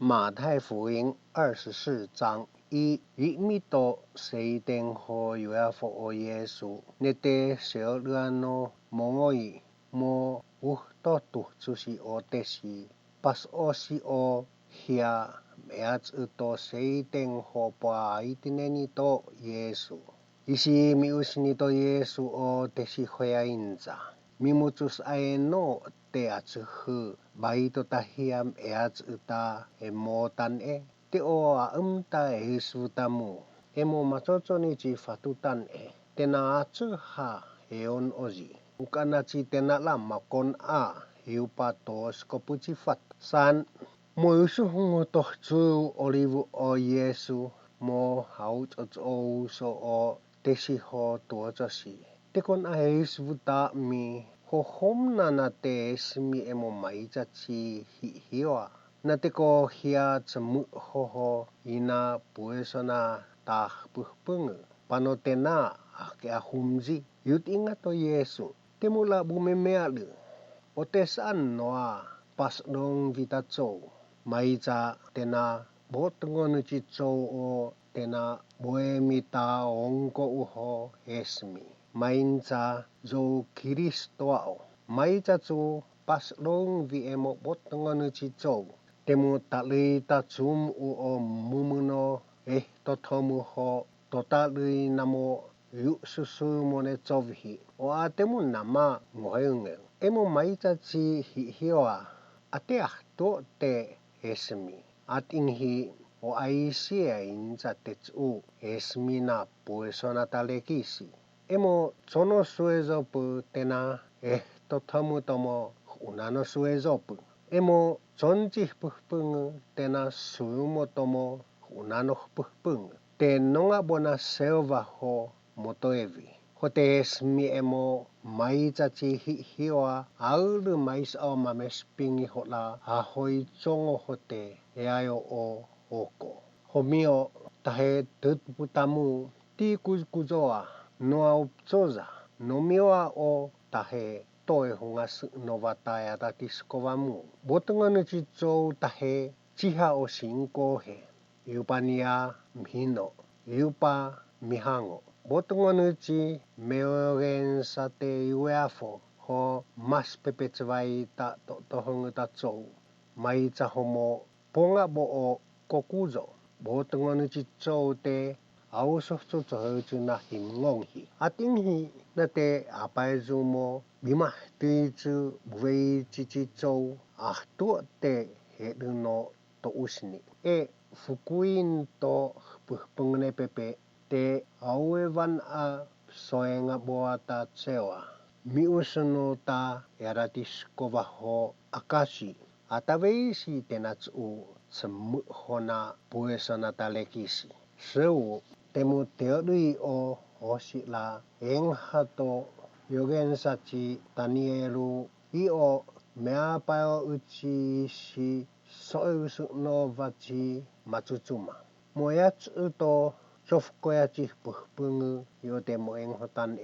马太福音24章1，以米多谁等和有要佛耶稣，你的小人no莫以莫无多度就是我的是，不是我是我下没子多谁等和把一定的你多耶稣，一是没有是你多耶稣我的是会啊因着。Mimutus aeno te atsuhu baito tahiam eatsuta emotan te o umta esutamu emo macoco ni ci fatutan tena atsuha eon ozi ukana ci tena lama kon a hiupato skopuci fat san mo usuhungu toh cu olivu o yesu mo haut o so o tesiho tuocosi tekon ahis vuta mi hohomna na te smi emo maiza ci hiwa na te ko hia cemu hoho ina puesona tah puhpung panotena ake ahumzi yut ingato yesu temula bumemealu otesan noa pas nong vita co maiza tena botengon ci co o tena boemita ongko uho esmi mainza zo kiristoao maiza zo pas long vi emo botengon ci co temu talita cum o mumuno totomu ho totali namo yu susu mone covhi o atemu nama ngohenge emo maiza ci hiwa ate to te esmi atinghi o aisia inza tetsu esmina puesona talekisi emo sono suezopu tena totamu tomo unano suezopu emo sonji puhpung tena sumo tomo unano puhpung tenonga bona selva ho motoevi hote esmi emo maiza ci hiwa aulu mais o mamespingi hola ahoi congo hote eayo o oko homio tahe tutputamu ti kuzoa noa upcoza nomioa o tahe toe hungas novataya tatiskovamu botengan ci co tahe ciha o singkohe yupania mhino yupa mihango botengan ci meoren sate yuafo ho mas pepecvai ta tohong ta co maiza homo ponga bo o kokuzo botengan ci co te auso co na himngonghi atinghi na te apaizumo bimah tizu buwei cici co tu te heduno to usni fukuin to puhpungne pepe te awevan a soenga boata cewa miusno ta yaratiskova ho akashi ataweisi tenatsu cemu hona puesana talekisi seu temu teodui o osila enghato yogensachi tanielu io meapao uchi si soeusu no vachi macucuma moyatsu to sofkoyachi puhpungu yote moenghotan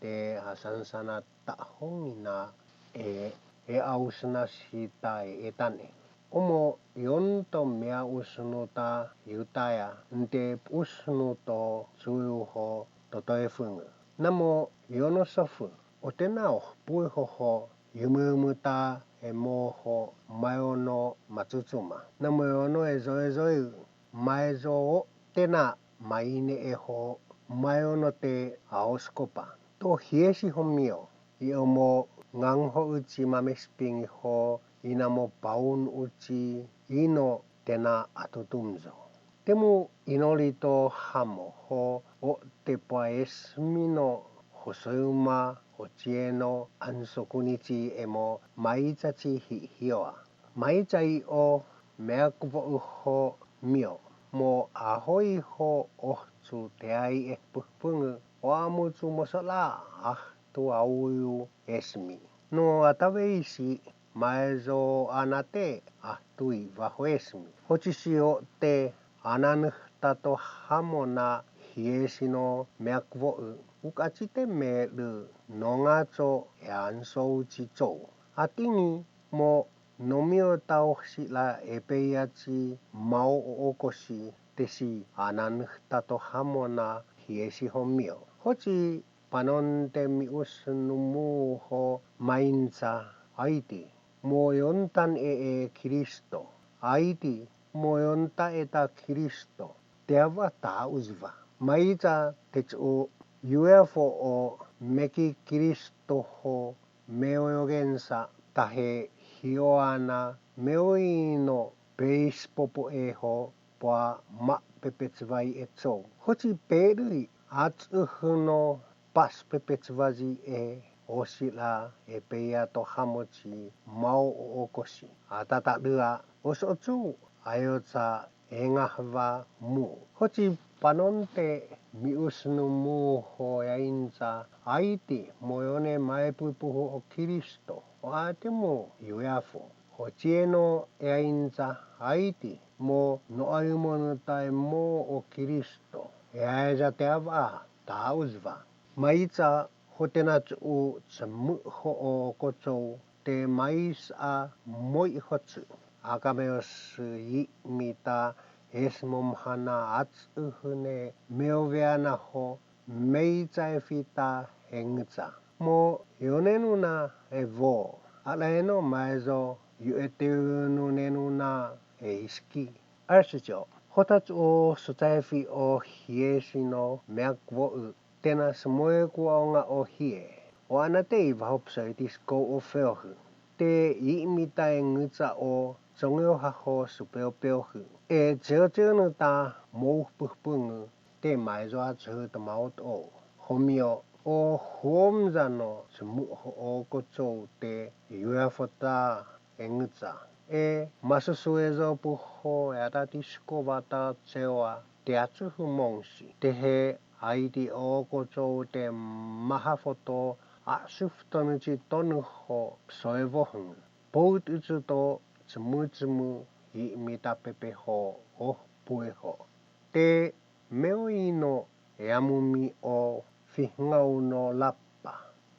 te hasansana tahongina ausna sita etan omo yonto mea usnuta yutaya nte usnuto suyuho totoefungu namo yonosofu otenao puihoho yumumuta emoho mayono macucuma namo yono ezoezoyu maezo tena maine eho mayono te aoskopa to hiesi homio iomo ngangho uchi mamespingi ho inamo paun uchi ino tena atutumzo temu inolito hamo ho o te paesmino hoseuma hochieno ansokunichi emo maiza ci hiwa maiza I o meakupo uho mio mo ahoi ho ohcu teai puhpungu o amucu mosala tu auyu esmi no ataweisi maezo anate ahtui vahoesmi hochisi o te ananuhtato hamona hiesino meakvo ukacite melu nongaco eansou cico atingi mo nomiotauxila epeyachi mauokoshi tesi ananhtato hamona hiesi homio. Hoci panonte miusnumuho mainza aiti moyontan Kristo. Aiti moyonta eta Kristo. Teava tauzva. Maiza tecu UFO o meki Kristo ho meoyogensa tahe hioana meoino beis popo eho pa ma pepetsvai etso. Hoci perui atsuhuno pas pepetsvazi osila epeya to hamochi mau okoshi. Atata dua osotsu ayotsa engahva mu. Hoci panonte miusnumu ho yainza aiti moyone maepupuhu o Kristo. Oatemu UFO. Hocieno yainza aiti mo noayumonutai mo o Kristo. Yaja teava tauzva. Maiza hotenatsu tsemu ho o kocho te mais a moi hotsu. Akameos yi mita esmomhana atsuhune meoveana ho meiza efita hengza. Mo yonenuna evo. Alaeno maizo yueteununenuna eiski. Arsijo. Hotatsu sotaifi o hiesino meakwo tena semoe kuaonga o hie. O anatei vahopsaitis ko o feohu. Te imita engutsa o songeo haho supeopeohu. E tseotseonu ta moupuhpungu te maizo atsuhu tamaut o. Homio o huomzano semuho o kocho te UFO ta engutsa. Masusuezo puho yatatisko vata tsewa te atsuhu mongsi. Tehe aiti o kocho te mahafoto asuftonuchi tonuho soevohungu. Pout utsuto tsemu imita pepeho o pueho. Te meoino yamumi o fihngauno lappa.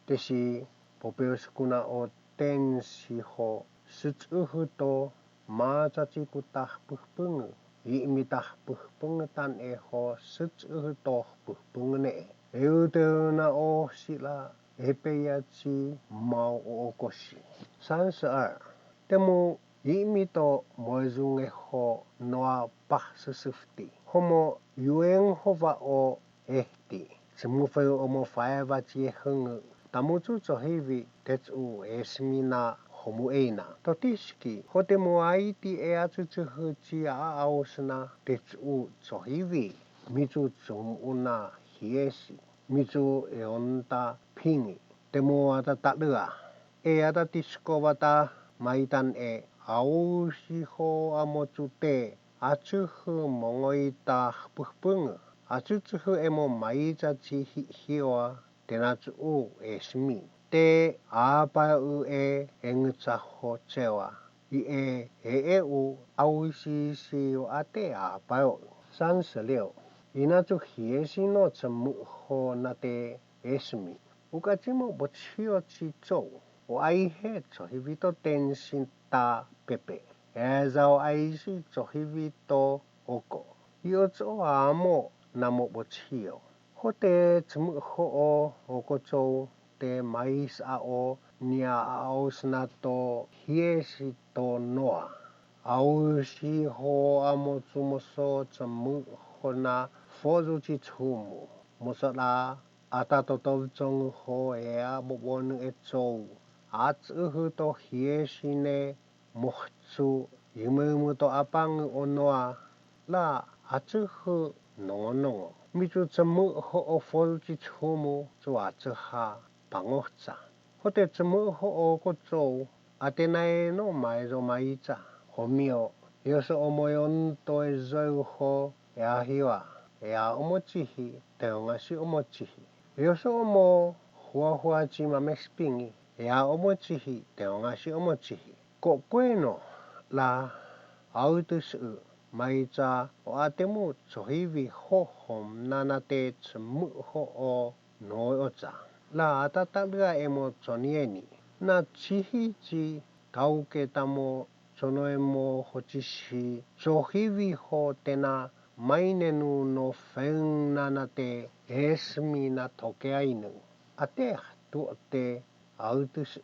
Tesi popeuskuna o tensiho sutsuhuto maacacikutah puhpungu. Imitah puhpungetan eho sutsuhutoh puhpungene. Euteuna o sila epeyachi mau okoshi. 32. Temu imito moizungeho noa pahsusufti. Homo yuenghova o ehti. Semufeu omo faevachi ehungu. Tamutsu tsohivi tetsu esmina homueina. Totiski hotemu aiti atsutsuhuchi ausna tetsu tsohivi. Mitsu tsumuna hiesi. Mitsu eonta pingi. Temu atatalua. Atatisko vata maitan aushiho amotsute. Atsuhu mongoita puhpungu. Atsutsuhu emo maiza chihi hioa tenatsu esmi. Te apau engutsaho tsewa. Aushi ate apau. 36. Inatsu hiesi no tsemuho nate esmi. Ukachimo bochio chicho. O aihe tsohivito tensinta pepe. Ezao aishi tsohivito oko. Iotso amo namo bochio. Hote tsemuho o okocho te mais o nia ausnato hiesi to noa. Aushi ho amo tsumoso tsemuho na fozuchi tsumu. Mosala atatotovchong ho bobonu etso. Atsuhu to hiesine mohtsu yumumu to apang onoa. La atsuhu nongo. Mitsu tsemuho o fozuchi tsumu tsu atsuha pangohtsa. Hote tsemuho o kocho atenae no maizo maiza. Homio yoso omoyonto ezouho hiwa. Omochihi teongashi omochihi. Yoso omo huahuachi mamespingi. Omochihi teongashi omochihi. Kokweno la autusu maiza o atemu tsohivi hohom nanate tsemuho o nooza. La atatalua emo tsonieni. Na chihichi 頭家たもそのえもほちし、ちょひびほてな、毎年のフェンななて、えすみなとけあいぬ。あて、とて、あうとす。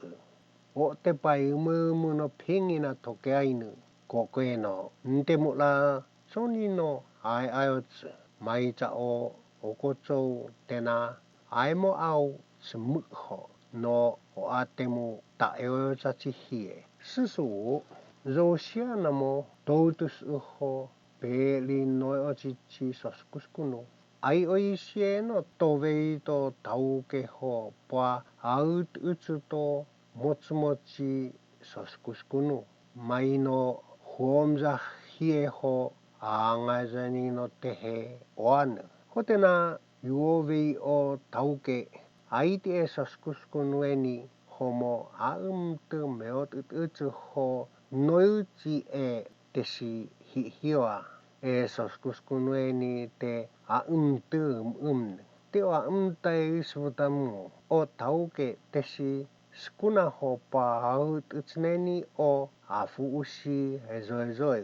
おてぱいうむうむのピンギなとけあいぬ。ここへの、んてもら、そにのあいあよつ、まいちゃお、おこちょうてな、あいもあう、すむほ。のおあてもたえおさちひえ。すそう、ロシアなもどうとすほ、べりのおちちそすくすくの。あいおいしえのとべいとたうけほ、ぱあうつともつもちそすくすくの。まいのほんざひえほ、あがざにのてへおあぬ。ほてな、ゆおべいおたうけ。相手へそすくすくのえに、ほもあうんとめおとうつほ、のうちえてしひわ、そすくすくのえにて、あうんとぬ。てはうんたいすぶたむおたうけてし、すくなほぱあうつねにおあふうしえぞえぞえ。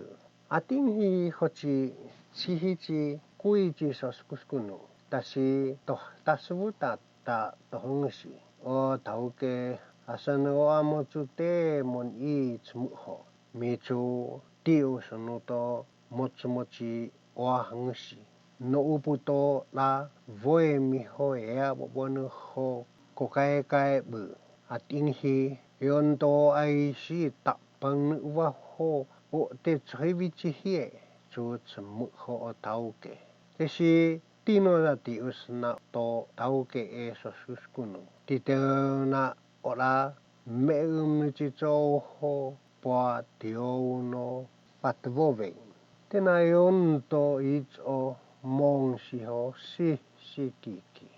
あてんひほち、ちひち、くいちそすくすくの。たし、と、たすぶたた、とほんし。おたうけ、あさぬおあもつて、もんいつむほ。みちゅ、てうそのと、もつもち、おあはんし。のうぷとら、ぼえみほえやぼぼぬほ、こかえかえぶ。あてんひ、よんとあいしたぱんぬわほ、おてつひびちひえ。ちゅうつむほおたうけ。てし、ティノラティウスナとタウケエソススクヌ。ティテウナオラメウムチチョウホポアティオウノパトボベン。テナヨンとイツオモンシホシシキキ。